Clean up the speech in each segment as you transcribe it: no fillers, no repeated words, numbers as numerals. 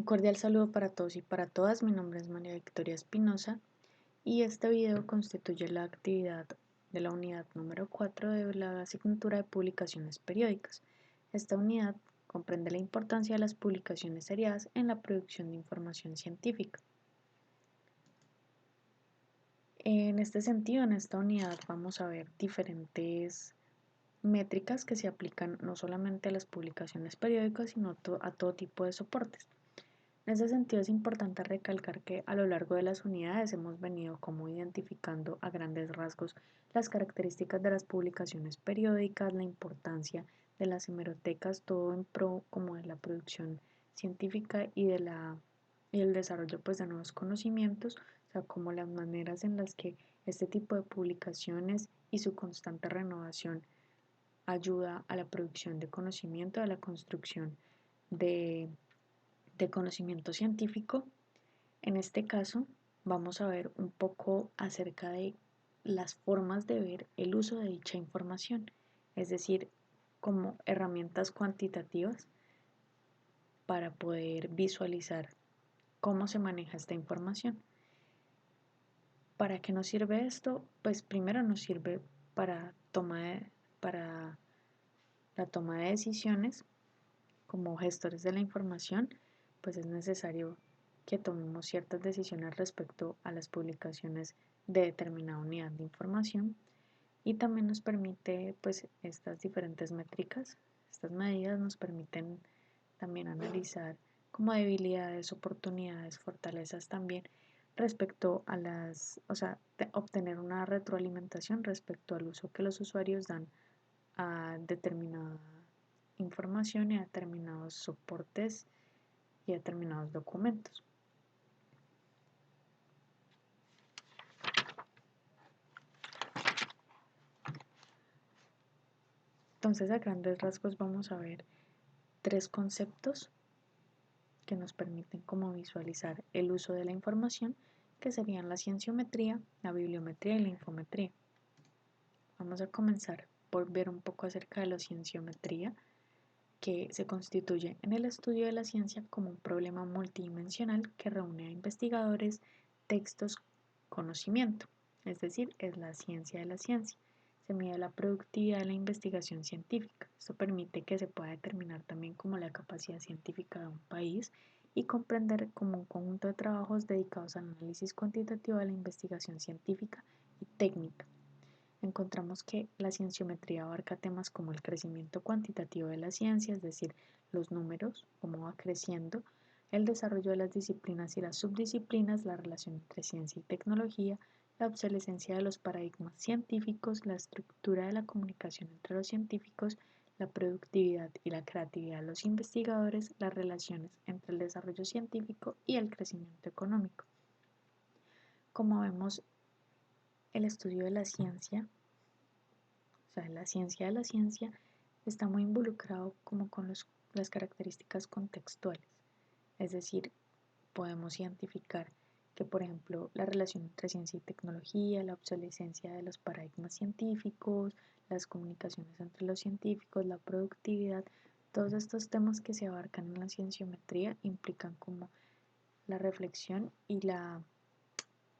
Un cordial saludo para todos y para todas. Mi nombre es María Victoria Espinosa y este video constituye la actividad de la unidad número 4 de la asignatura de publicaciones periódicas. Esta unidad comprende la importancia de las publicaciones seriadas en la producción de información científica. En este sentido, en esta unidad vamos a ver diferentes métricas que se aplican no solamente a las publicaciones periódicas, sino a todo tipo de soportes. En ese sentido es importante recalcar que a lo largo de las unidades hemos venido como identificando a grandes rasgos las características de las publicaciones periódicas, la importancia de las hemerotecas, todo en pro como de la producción científica y el desarrollo pues de nuevos conocimientos, o sea, como las maneras en las que este tipo de publicaciones y su constante renovación ayuda a la producción de conocimiento, a la construcción de conocimiento científico. En este caso, vamos a ver un poco acerca de las formas de ver el uso de dicha información, es decir, como herramientas cuantitativas para poder visualizar cómo se maneja esta información. ¿Para qué nos sirve esto? Pues primero nos sirve para, para la toma de decisiones. Como gestores de la información, pues es necesario que tomemos ciertas decisiones respecto a las publicaciones de determinada unidad de información, y también nos permite, pues estas diferentes métricas, estas medidas nos permiten también analizar como debilidades, oportunidades, fortalezas también respecto a o sea, obtener una retroalimentación respecto al uso que los usuarios dan a determinada información y a determinados soportes y a determinados documentos. Entonces, a grandes rasgos vamos a ver tres conceptos que nos permiten como visualizar el uso de la información, que serían la cienciometría, la bibliometría y la infometría. Vamos a comenzar por ver un poco acerca de la cienciometría, que se constituye en el estudio de la ciencia como un problema multidimensional que reúne a investigadores, textos, conocimiento, es decir, es la ciencia de la ciencia. Se mide la productividad de la investigación científica. Esto permite que se pueda determinar también como la capacidad científica de un país y comprender como un conjunto de trabajos dedicados al análisis cuantitativo de la investigación científica y técnica. Encontramos que la cienciometría abarca temas como el crecimiento cuantitativo de la ciencia, es decir, los números, cómo va creciendo, el desarrollo de las disciplinas y las subdisciplinas, la relación entre ciencia y tecnología, la obsolescencia de los paradigmas científicos, la estructura de la comunicación entre los científicos, la productividad y la creatividad de los investigadores, las relaciones entre el desarrollo científico y el crecimiento económico. Como vemos, el estudio de la ciencia, o sea, la ciencia de la ciencia, está muy involucrado como con las características contextuales. Es decir, podemos identificar que, por ejemplo, la relación entre ciencia y tecnología, la obsolescencia de los paradigmas científicos, las comunicaciones entre los científicos, la productividad, todos estos temas que se abarcan en la cienciometría implican como la reflexión y la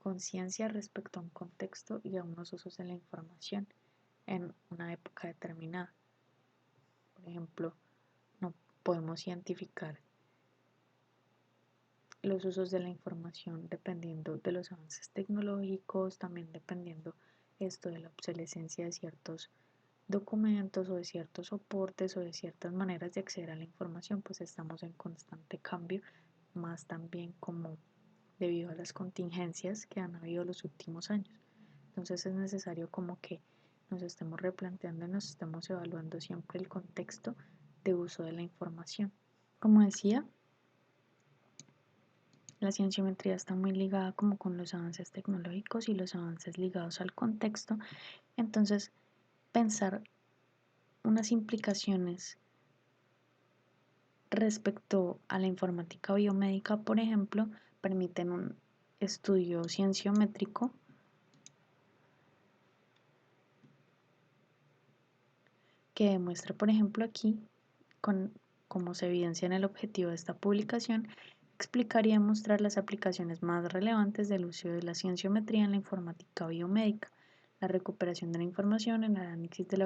conciencia respecto a un contexto y a unos usos de la información en una época determinada. Por ejemplo, no podemos identificar los usos de la información dependiendo de los avances tecnológicos, también dependiendo esto de la obsolescencia de ciertos documentos o de ciertos soportes o de ciertas maneras de acceder a la información, pues estamos en constante cambio, más también como debido a las contingencias que han habido los últimos años. Entonces es necesario como que nos estemos replanteando y nos estemos evaluando siempre el contexto de uso de la información. Como decía, la cienciometría está muy ligada como con los avances tecnológicos y los avances ligados al contexto. Entonces, pensar unas implicaciones respecto a la informática biomédica, por ejemplo, permiten un estudio cienciométrico que demuestra, por ejemplo, aquí, como se evidencia en el objetivo de esta publicación, explicar y demostrar las aplicaciones más relevantes del uso de la cienciometría en la informática biomédica, la recuperación de la información, el análisis de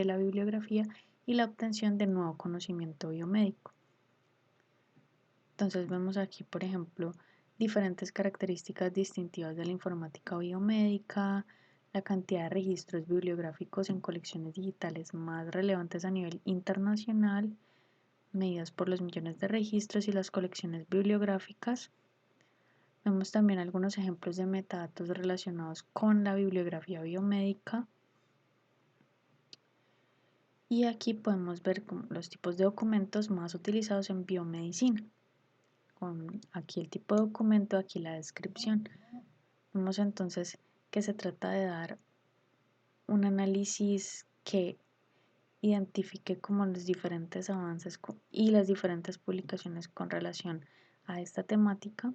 la bibliografía y la obtención de nuevo conocimiento biomédico. Entonces vemos aquí, por ejemplo, diferentes características distintivas de la informática biomédica, la cantidad de registros bibliográficos en colecciones digitales más relevantes a nivel internacional, medidas por los millones de registros y las colecciones bibliográficas. Vemos también algunos ejemplos de metadatos relacionados con la bibliografía biomédica. Y aquí podemos ver los tipos de documentos más utilizados en biomedicina. Con aquí el tipo de documento, aquí la descripción. Vemos entonces que se trata de dar un análisis que identifique como los diferentes avances y las diferentes publicaciones con relación a esta temática.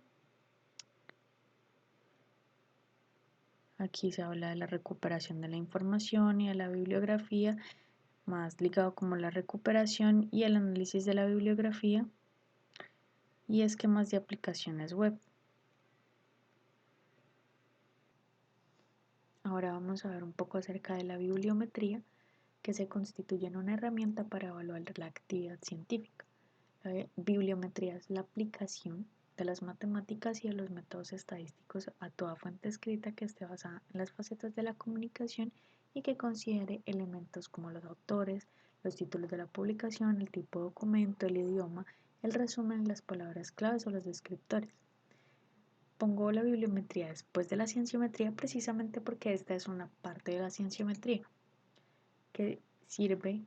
Aquí se habla de la recuperación de la información y de la bibliografía, más ligado como la recuperación y el análisis de la bibliografía y esquemas de aplicaciones web. Ahora vamos a ver un poco acerca de la bibliometría, que se constituye en una herramienta para evaluar la actividad científica. La bibliometría es la aplicación de las matemáticas y de los métodos estadísticos a toda fuente escrita que esté basada en las facetas de la comunicación y que considere elementos como los autores, los títulos de la publicación, el tipo de documento, el idioma, el resumen, las palabras claves o los descriptores. Pongo la bibliometría después de la cienciometría precisamente porque esta es una parte de la cienciometría que sirve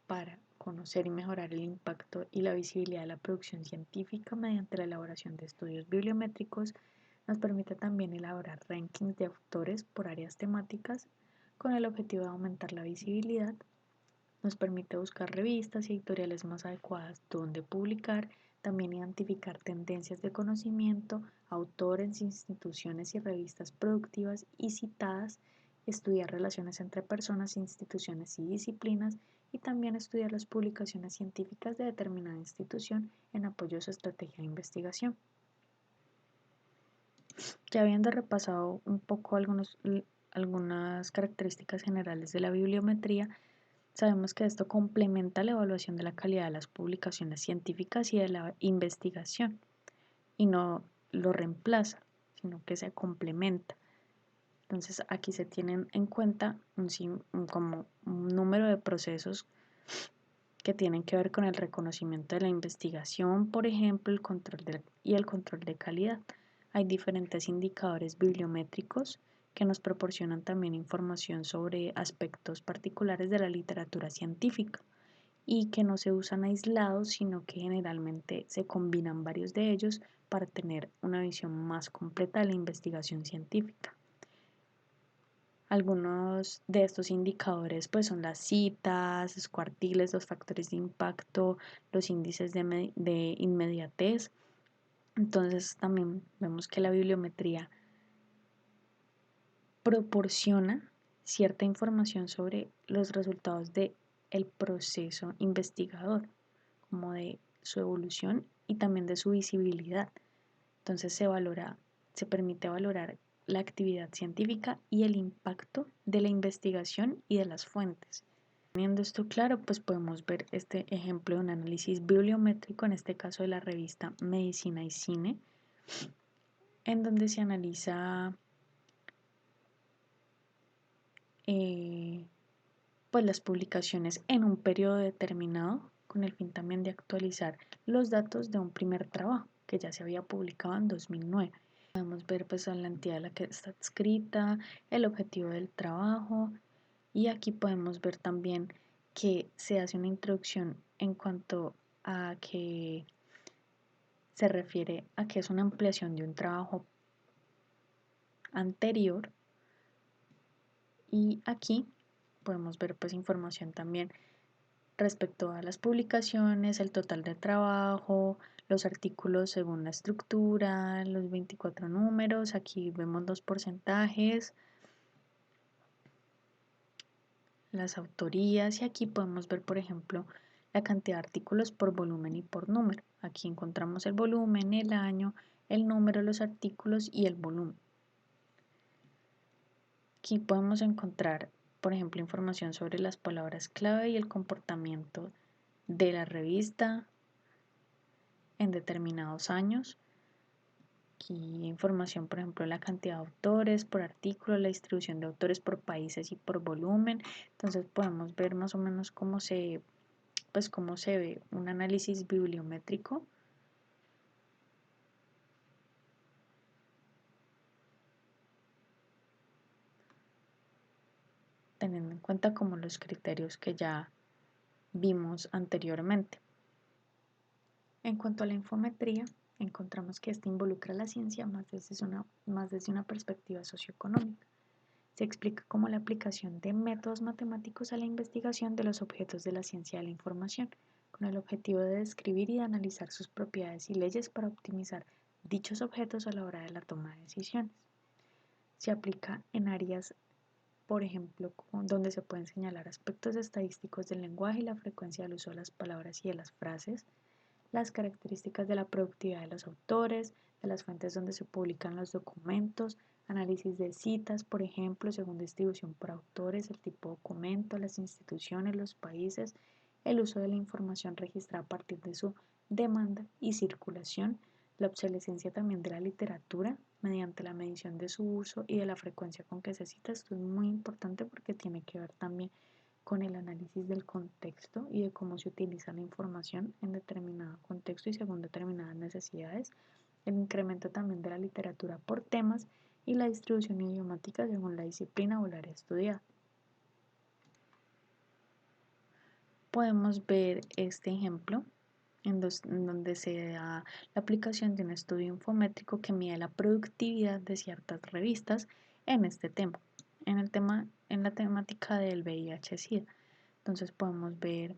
para conocer y mejorar el impacto y la visibilidad de la producción científica mediante la elaboración de estudios bibliométricos. Nos permite también elaborar rankings de autores por áreas temáticas con el objetivo de aumentar la visibilidad. Nos permite buscar revistas y editoriales más adecuadas donde publicar, también identificar tendencias de conocimiento, autores, instituciones y revistas productivas y citadas, estudiar relaciones entre personas, instituciones y disciplinas y también estudiar las publicaciones científicas de determinada institución en apoyo a su estrategia de investigación. Ya habiendo repasado un poco algunas características generales de la bibliometría, sabemos que esto complementa la evaluación de la calidad de las publicaciones científicas y de la investigación y no lo reemplaza, sino que se complementa. Entonces aquí se tienen en cuenta como un número de procesos que tienen que ver con el reconocimiento de la investigación, por ejemplo, el control de calidad. Hay diferentes indicadores bibliométricos que nos proporcionan también información sobre aspectos particulares de la literatura científica y que no se usan aislados, sino que generalmente se combinan varios de ellos para tener una visión más completa de la investigación científica. Algunos de estos indicadores pues son las citas, los cuartiles, los factores de impacto, los índices de inmediatez. Entonces también vemos que la bibliometría proporciona cierta información sobre los resultados del proceso investigador, como de su evolución y también de su visibilidad. Entonces se permite valorar la actividad científica y el impacto de la investigación y de las fuentes. Teniendo esto claro, pues podemos ver este ejemplo de un análisis bibliométrico, en este caso de la revista Medicina y Cine, en donde se analiza pues las publicaciones en un periodo determinado, con el fin también de actualizar los datos de un primer trabajo que ya se había publicado en 2009. Podemos ver pues la entidad a la que está adscrita, el objetivo del trabajo y aquí podemos ver también que se hace una introducción en cuanto a que se refiere a que es una ampliación de un trabajo anterior y aquí podemos ver pues información también respecto a las publicaciones, el total de trabajo, los artículos según la estructura, los 24 números, aquí vemos los porcentajes, las autorías y aquí podemos ver por ejemplo la cantidad de artículos por volumen y por número. Aquí encontramos el volumen, el año, el número, los artículos y el volumen. Aquí podemos encontrar, por ejemplo, información sobre las palabras clave y el comportamiento de la revista en determinados años. Aquí información, por ejemplo, la cantidad de autores por artículo, la distribución de autores por países y por volumen. Entonces podemos ver más o menos cómo se ve un análisis bibliométrico. Teniendo en cuenta como los criterios que ya vimos anteriormente. En cuanto a la infometría, encontramos que esta involucra la ciencia más desde una perspectiva socioeconómica. Se explica como la aplicación de métodos matemáticos a la investigación de los objetos de la ciencia de la información, con el objetivo de describir y de analizar sus propiedades y leyes para optimizar dichos objetos a la hora de la toma de decisiones. Se aplica en áreas, por ejemplo, donde se pueden señalar aspectos estadísticos del lenguaje y la frecuencia del uso de las palabras y de las frases, las características de la productividad de los autores, de las fuentes donde se publican los documentos, análisis de citas, por ejemplo, según distribución por autores, el tipo de documento, las instituciones, los países, el uso de la información registrada a partir de su demanda y circulación, la obsolescencia también de la literatura mediante la medición de su uso y de la frecuencia con que se cita. Esto es muy importante porque tiene que ver también con el análisis del contexto y de cómo se utiliza la información en determinado contexto y según determinadas necesidades, el incremento también de la literatura por temas y la distribución idiomática según la disciplina o el área estudiada. Podemos ver este ejemplo en donde se da la aplicación de un estudio infométrico que mide la productividad de ciertas revistas en este tema, en la temática del VIH-Sida. Entonces podemos ver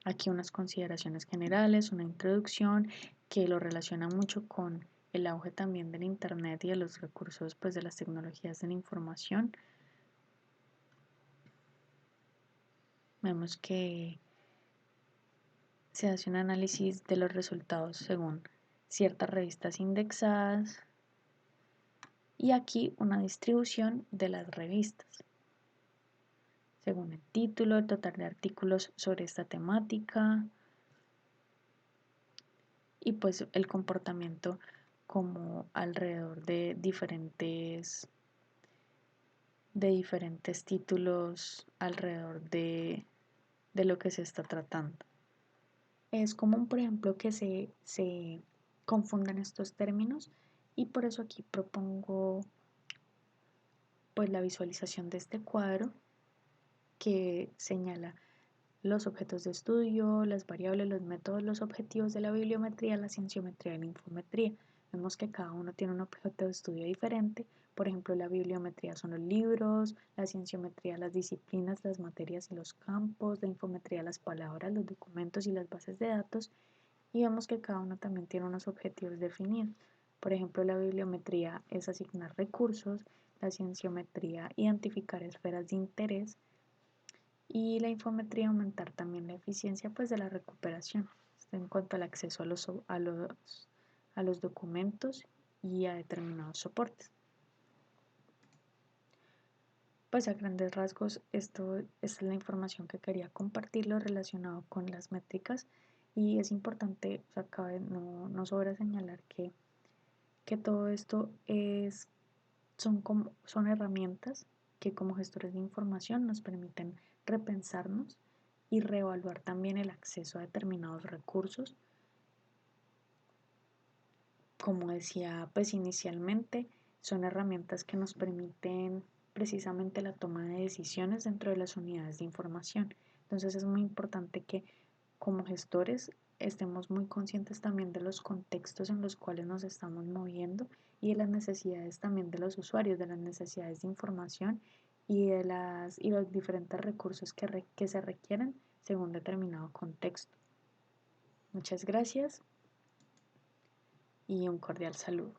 aquí unas consideraciones generales, una introducción que lo relaciona mucho con el auge también del Internet y de los recursos pues, de las tecnologías de la información. Vemos que se hace un análisis de los resultados según ciertas revistas indexadas y aquí una distribución de las revistas según el título, el total de artículos sobre esta temática y pues el comportamiento como alrededor de diferentes títulos alrededor de lo que se está tratando. Es común, por ejemplo, que se confundan estos términos y por eso aquí propongo pues la visualización de este cuadro que señala los objetos de estudio, las variables, los métodos, los objetivos de la bibliometría, la cienciometría y la infometría. Vemos que cada uno tiene un objeto de estudio diferente. Por ejemplo, la bibliometría son los libros, la cienciometría las disciplinas, las materias y los campos, la infometría las palabras, los documentos y las bases de datos. Y vemos que cada uno también tiene unos objetivos definidos. Por ejemplo, la bibliometría es asignar recursos, la cienciometría identificar esferas de interés, y la infometría aumentar también la eficiencia pues, de la recuperación en cuanto al acceso a los documentos y a determinados soportes. Pues a grandes rasgos esto es la información que quería compartirlo relacionado con las métricas y es importante, o sea, no sobra señalar que todo esto son herramientas que como gestores de información nos permiten repensarnos y reevaluar también el acceso a determinados recursos. Como decía pues inicialmente, son herramientas que nos permiten precisamente la toma de decisiones dentro de las unidades de información. Entonces es muy importante que como gestores estemos muy conscientes también de los contextos en los cuales nos estamos moviendo y de las necesidades también de los usuarios, de las necesidades de información y de los diferentes recursos que se requieren según determinado contexto. Muchas gracias y un cordial saludo.